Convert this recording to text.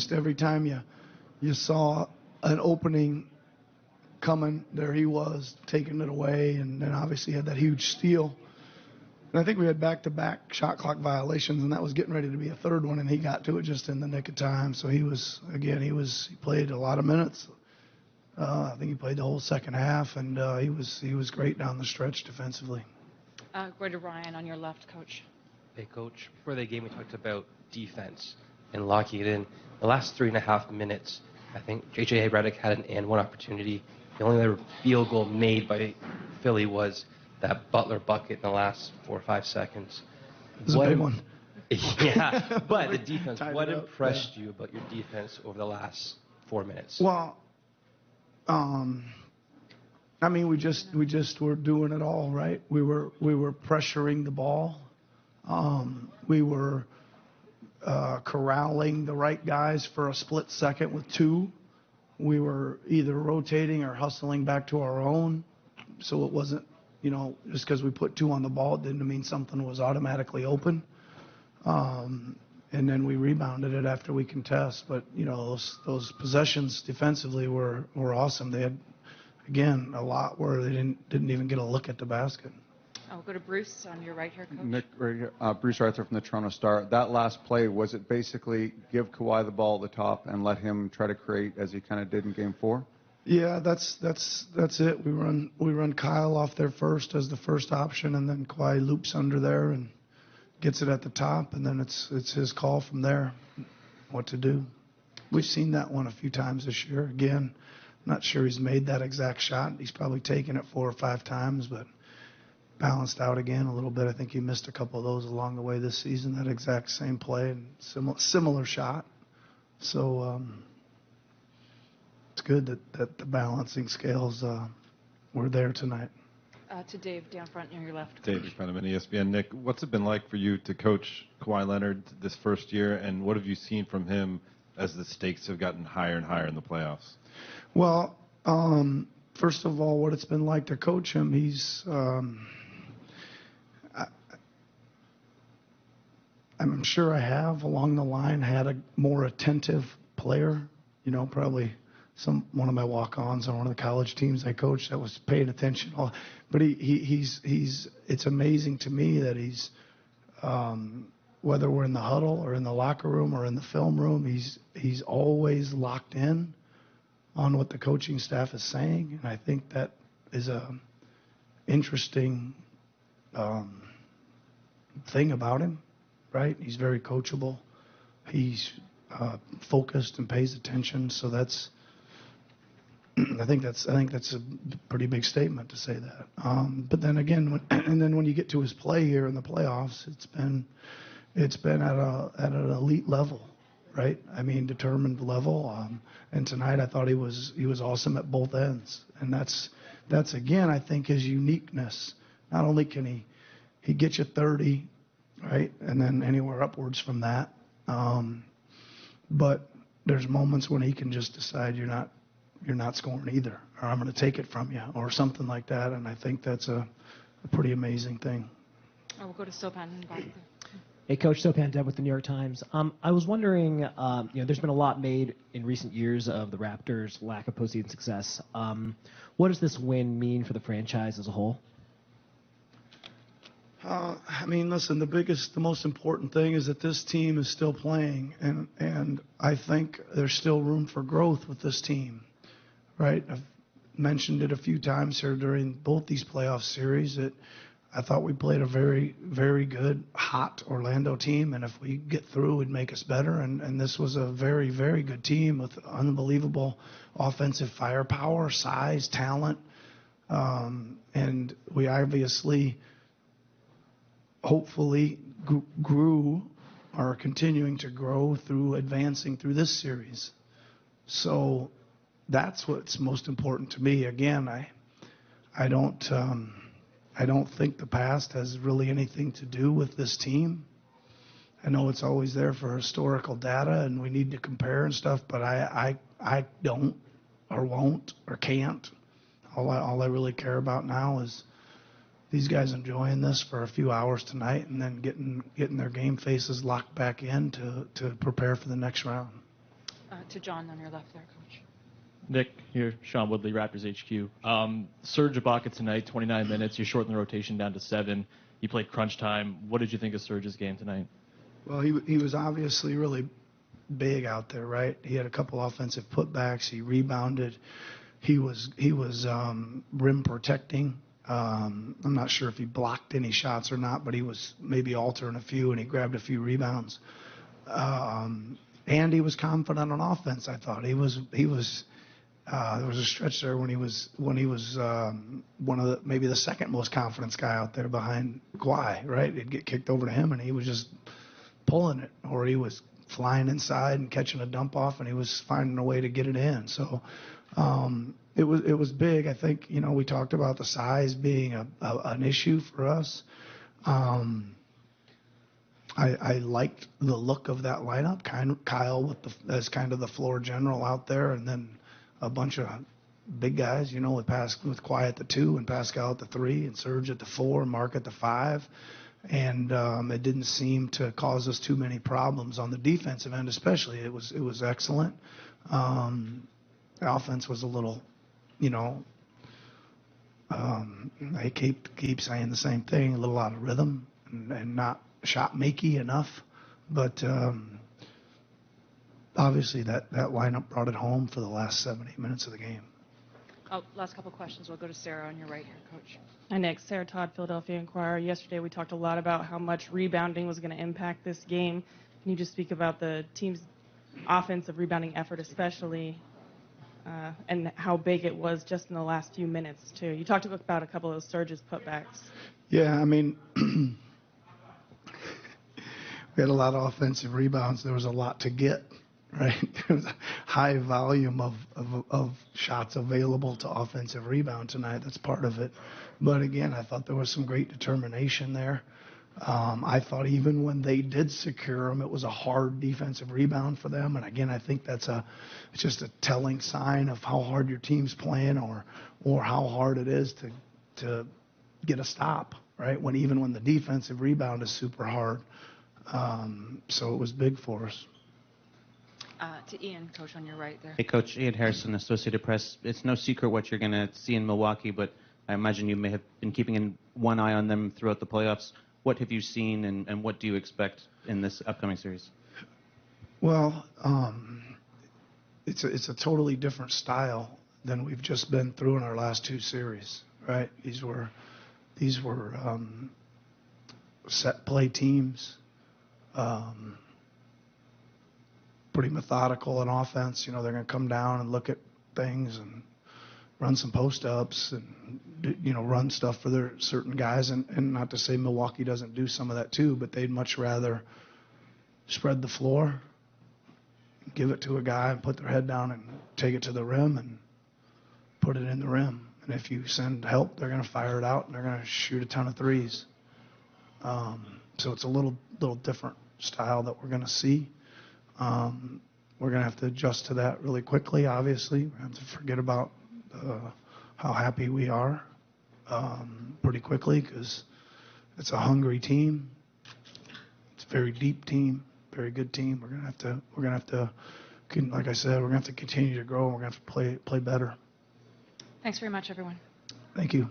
almost every time you saw an opening coming, there he was taking it away, and then obviously had that huge steal. And I think we had back-to-back shot clock violations, and that was getting ready to be a third one, and he got to it just in the nick of time. So he played a lot of minutes. I think he played the whole second half, and he was great down the stretch defensively. Go to Ryan on your left, Coach. Hey, Coach. Before the game, we talked about defense and locking it in. The last 3.5 minutes, I think J.J. Redick had an and one opportunity. The only other field goal made by Philly was that Butler bucket in the last 4 or 5 seconds. It was a big one. Yeah, but the defense, what impressed you about your defense over the last 4 minutes? Well, I mean, we just were doing it all, right? We were pressuring the ball. We were corralling the right guys for a split second with two. We were either rotating or hustling back to our own. So it wasn't, just because we put two on the ball, it didn't mean something was automatically open. And then we rebounded it after we contest. But, those possessions defensively were awesome. They had, again, a lot where they didn't even get a look at the basket. I'll go to Bruce on your right here, Coach. Nick, right here. Bruce Arthur from the Toronto Star. That last play, was it basically give Kawhi the ball at the top and let him try to create as he kind of did in Game 4? Yeah, that's it. We run Kyle off there first as the first option, and then Kawhi loops under there and gets it at the top, and then it's his call from there what to do. We've seen that one a few times this year. Again, not sure he's made that exact shot. He's probably taken it 4 or 5 times, but balanced out again a little bit. I think he missed a couple of those along the way this season, that exact same play and similar shot. So it's good that the balancing scales were there tonight. To Dave, down front near your left. Dave Frenneman, ESPN. Nick, what's it been like for you to coach Kawhi Leonard this first year, and what have you seen from him as the stakes have gotten higher and higher in the playoffs? Well, first of all, what it's been like to coach him, he's I'm sure I have along the line had a more attentive player, probably one of my walk-ons on one of the college teams I coached that was paying attention. But he's it's amazing to me that he's, whether we're in the huddle or in the locker room or in the film room, he's always locked in on what the coaching staff is saying. And I think that is a interesting thing about him, right? He's very coachable. He's focused and pays attention. So I think that's a pretty big statement to say that. But then again, when you get to his play here in the playoffs, it's been at an elite level, right? I mean, determined level. And tonight I thought he was awesome at both ends. And that's again, I think, his uniqueness. Not only can he get you 30, right, and then anywhere upwards from that, but there's moments when he can just decide you're not scoring either, or I'm going to take it from you, or something like that. And I think that's a pretty amazing thing. We'll go to Sopan. Hey, Coach, Sopan Deb with the New York Times. I was wondering, there's been a lot made in recent years of the Raptors' lack of postseason success. What does this win mean for the franchise as a whole? I mean, listen, the most important thing is that this team is still playing, and I think there's still room for growth with this team, right? I've mentioned it a few times here during both these playoff series that I thought we played a very, very good, hot Orlando team, and if we get through, it'd make us better. And this was a very, very good team with unbelievable offensive firepower, size, talent, and we obviously, hopefully, grew or are continuing to grow through advancing through this series. So that's what's most important to me. Again, I don't think the past has really anything to do with this team. I know it's always there for historical data, and we need to compare and stuff, but I don't or won't or can't. All I really care about now is these guys enjoying this for a few hours tonight and then getting their game faces locked back in to prepare for the next round. To John on your left there, Coach. Nick, here, Sean Woodley, Raptors HQ. Serge Ibaka tonight, 29 minutes. You shortened the rotation down to 7. You played crunch time. What did you think of Serge's game tonight? Well, he was obviously really big out there, right? He had a couple offensive putbacks. He rebounded. He was rim protecting. I'm not sure if he blocked any shots or not, but he was maybe altering a few, and he grabbed a few rebounds. And he was confident on offense. I thought he was. There was a stretch there when he was one of the maybe the second most confident guy out there behind Kawhi, right? It'd get kicked over to him, and he was just pulling it, or he was flying inside and catching a dump off, and he was finding a way to get it in. So it was big. I think we talked about the size being an issue for us. I liked the look of that lineup. Kyle as kind of the floor general out there, and then a bunch of big guys, with Kawhi at the 2 and Pascal at the 3 and Serge at the 4 and Mark at the 5. And it didn't seem to cause us too many problems on the defensive end, especially. It was excellent. The offense was a little, I keep saying the same thing, a little out of rhythm and not shot-makey enough. But obviously that lineup brought it home for the last 70 minutes of the game. Oh, last couple questions. We'll go to Sarah on your right here, Coach. Hi, Nick. Sarah Todd, Philadelphia Inquirer. Yesterday we talked a lot about how much rebounding was going to impact this game. Can you just speak about the team's offensive rebounding effort especially, and how big it was just in the last few minutes, too? You talked about a couple of Surge's putbacks. Yeah, I mean, we had a lot of offensive rebounds. There was a lot to get. Right, there was a high volume of shots available to offensive rebound tonight. That's part of it. But again, I thought there was some great determination there. I thought even when they did secure them, it was a hard defensive rebound for them. And again, I think it's just a telling sign of how hard your team's playing, or how hard it is to get a stop. Right, even when the defensive rebound is super hard. So it was big for us. To Ian, Coach, on your right there. Hey, Coach. Ian Harrison, Associated Press. It's no secret what you're going to see in Milwaukee, but I imagine you may have been keeping one eye on them throughout the playoffs. What have you seen, and what do you expect in this upcoming series? Well, it's a totally different style than we've just been through in our last 2 series, right? These were set play teams. Pretty methodical in offense. They're going to come down and look at things and run some post-ups and, run stuff for their certain guys. And not to say Milwaukee doesn't do some of that too, but they'd much rather spread the floor, give it to a guy and put their head down and take it to the rim and put it in the rim. And if you send help, they're going to fire it out and they're going to shoot a ton of threes. So it's a little different style that we're going to see. We're going to have to adjust to that really quickly, obviously. We have to forget about how happy we are pretty quickly, because it's a hungry team. It's a very deep team, very good team. We're going to have to, like I said, we're going to have to continue to grow, and we're going to have to play better. Thanks very much, everyone. Thank you.